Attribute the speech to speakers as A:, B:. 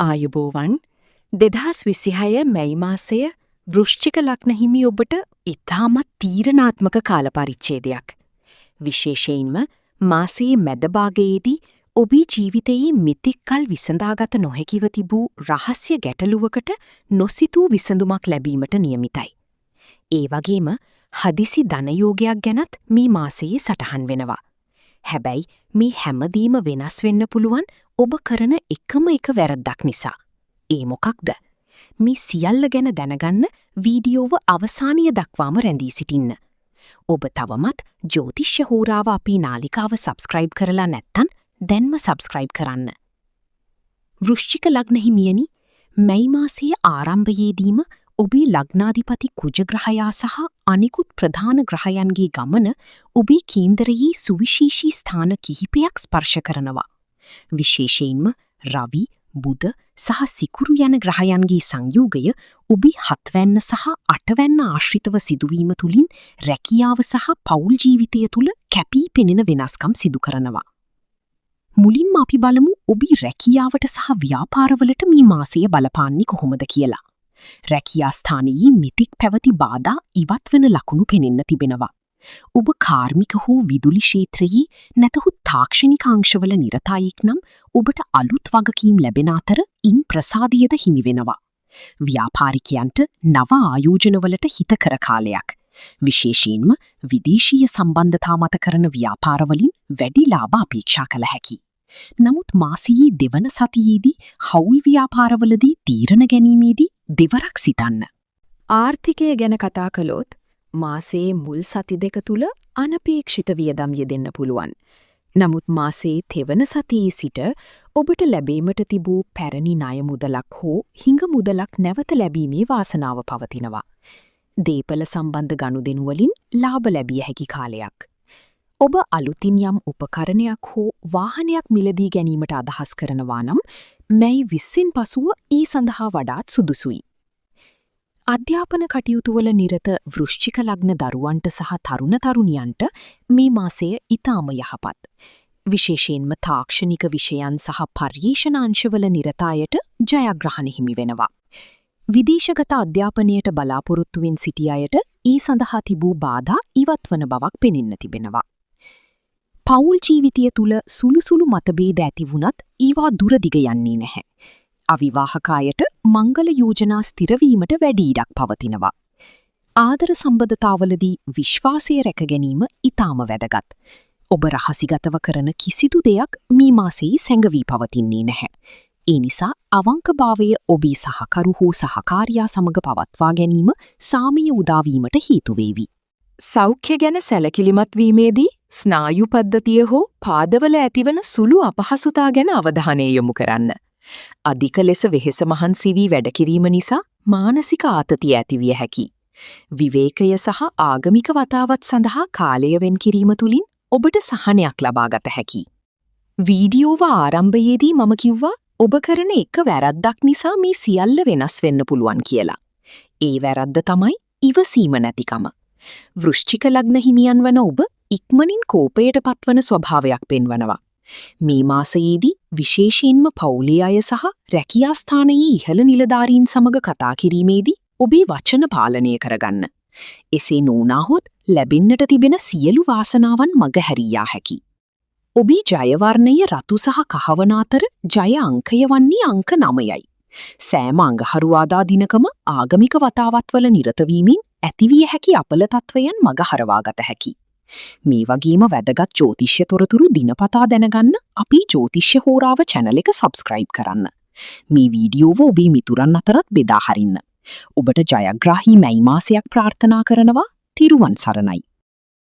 A: ආයුබෝවන් 2026 මැයි මාසය වෘශ්චික ලග්න හිමි ඔබට ඉතාමත් තීරණාත්මක කාල පරිච්ඡේදයක්. විශේෂයෙන්ම මාසයේ මැද භාගයේදී ඔබේ ජීවිතයේ මෙතෙක් කල විසඳාගත නොහැකිව තිබූ රහස්‍ය ගැටලුවකට නොසිතූ විසඳුමක් ලැබීමට නියමිතයි. ඒ වගේම හදිසි ධනයෝගයක් ගැනත් මේ මාසයේ සටහන් වෙනවා. හැබැයි මේ හැමදීම වෙනස් වෙන්න පුළුවන් ඔබ කරන එකම එක වැරද්දක් නිසා. ඒ මොකක්ද? මේ සියල්ල ගැන දැනගන්න වීඩියෝව අවසානය දක්වාම රැඳී සිටින්න. ඔබ තවමත් ජ්‍යොතිෂ්‍ය හෝරාව අපේ නාලිකාව සබ්ස්ක්‍රයිබ් කරලා නැත්නම් දැන්ම සබ්ස්ක්‍රයිබ් කරන්න. වෘශ්චික ලග්න හිමියනි, මැයි මාසයේ ආරම්භයේදීම ඔබේ ලග්නාධිපති කුජ ග්‍රහයා සහ අනිකුත් ප්‍රධාන ග්‍රහයන්ගේ ගමන ඔබේ කේන්දරයේ සුවිශේෂී ස්ථාන කිහිපයක් ස්පර්ශ කරනවා. විශේෂයෙන්ම රවි, බුධ සහ සිකුරු යන ග්‍රහයන්ගේ සංයෝගය ඔබේ 7 වැන්න සහ 8 වැන්න ආශ්‍රිතව සිදුවීම තුලින් රැකියාව සහ පෞල් ජීවිතය තුල කැපී පෙනෙන වෙනස්කම් සිදු කරනවා. මුලින්ම අපි බලමු ඔබේ රැකියාවට සහ ව්‍යාපාරවලට මේ මාසය බලපාන්නේ කොහොමද කියලා. රැකියා ස්ථානයේ මෙතෙක් පැවති බාධා ඉවත් වන ලකුණු පෙනෙන්න තිබෙනවා. ඔබ කාර්මික හෝ විදුලි ක්ෂේත්‍රයේ නැතහොත් තාක්ෂණික අංශවල නිරතයෙක් නම් ඔබට අලුත් වගකීම් ලැබෙන අතර ඉන් ප්‍රසාදයද හිමි වෙනවා. ව්‍යාපාරිකයන්ට නව ආයෝජනවලට හිතකර කාලයක්. විශේෂයෙන්ම විදේශීය සම්බන්ධතා මත කරන ව්‍යාපාරවලින් වැඩි ලාභ අපේක්ෂා කළ හැකියි. නමුත් මාසයේ දෙවන සතියේදී හවුල් ව්‍යාපාරවලදී තීරණ ගැනීමේදී දෙවරක් සිතන්න. ආර්ථිකය ගැන කතා කළොත් මාසයේ මුල් සති දෙක තුල අනපේක්ෂිත වියදම් යෙදෙන්න පුළුවන්. නමුත් මාසයේ තෙවන සතියේ සිට ඔබට ලැබීමට තිබූ පැරණි ණය මුදලක් හෝ හිඟ මුදලක් නැවත ලැබීමේ වාසනාව පවතිනවා. දීපල සම්බන්ධ ගනුදෙනු වලින් ලාභ ලැබිය හැකි කාලයක්. ඔබ අලුතින් යම් උපකරණයක් හෝ වාහනයක් මිලදී ගැනීමට අදහස් කරනවා නම් මැයි 20න් පසුව ඒ සඳහා වඩාත් සුදුසුයි. අධ්‍යාපන කටයුතුවල නිරත වෘශ්චික ලග්න දරුවන්ට සහ තරුණ තරුණියන්ට මේ මාසය ඉතාම යහපත්. විශේෂයෙන්ම තාක්ෂණික විෂයන් සහ පර්යේෂණ අංශවල නිරත අයට ජයග්‍රහණ හිමි වෙනවා. විදේශගත අධ්‍යාපනයට බලාපොරොත්තුවෙන් සිටි අයට ඒ සඳහා තිබූ බාධා ඉවත් වන බවක් පෙනෙන්න තිබෙනවා. පෞල් ජීවිතය තුල සුළු මතභේද ඇති වුණත් ඒවා දුරදිග යන්නේ නැහැ. අවිවාහක අයට මංගල යෝජනා ස්ථිරවීමට වැඩි ඉඩක් පවතිනවා. ආදර සම්බන්ධතාවලදී විශ්වාසය රැක ගැනීම ඉතාම වැදගත්. ඔබ රහසිගතව කරන කිසිදු දෙයක් මේ මාසයේ සැඟවී පවතින්නේ නැහැ. ඒ නිසා අවංකභාවය ඔබේ සහකරු හෝ සහකාරියා සමග පවත්වා ගැනීම සාමය උදාවීමට හේතු වේවි. සෞඛ්‍ය ගැන සැලකිලිමත් වීමේදී ස්නායු පද්ධතිය හෝ පාදවල ඇතිවන සුළු අපහසුතා ගැන අවධානය යොමු කරන්න. අධික ලෙස වෙහෙස මහන්සි වී වැඩ කිරීම නිසා මානසික ආතතිය ඇතිවිය හැකියි. විවේකය සහ ආගමික වතාවත් සඳහා කාලය වෙන් කිරීම තුලින් ඔබට සහනයක් ලබා ගත හැකියි. වීඩියෝව ආරම්භයේදී මම කිව්වා ඔබ කරන එක වැරද්දක් නිසා මේ සියල්ල වෙනස් වෙන්න පුළුවන් කියලා. ඒ වැරද්ද තමයි ඉවසීම නැතිකම. වෘශ්චික ලග්න හිමියන් වන ඔබ ඉක්මනින් කෝපයට පත්වන ස්වභාවයක් පෙන්වනවා. මේ මාසයේදී විශේෂයෙන්ම පවුලේ අය සහ රැකියා ස්ථානයේ ඉහළ නිලධාරීන් සමග කතා කිරීමේදී ඔබේ වචන පාලනය කරගන්න. එසේ නොවුනහොත් ලැබෙන්නට තිබෙන සියලු වාසනාවන් මගහැරී යා හැකියි. ඔබේ ජය වර්ණය රතු සහ කහවන අතර ජය අංකය වන්නේ අංක 9යි. සෑම අඟහරුවාදා දිනකම ආගමික වතාවත්වල නිරත වීමෙන් ඇතිවිය හැකි අපල තත්වයන් මගහරවා ගත හැකියි. මේ වගේම වැදගත් ජ්‍යොතිෂ්‍ය තොරතුරු දිනපතා දැනගන්න අපේ ජ්‍යොතිෂ්‍ය හෝරාව channel එක subscribe කරන්න. මේ වීඩියෝව ඔබේ මිතුරන් අතරත් බෙදා හරින්න. ඔබට ජයග්‍රාහී මැයි මාසයක් ප්‍රාර්ථනා කරනවා. තිරුවන් සරණයි.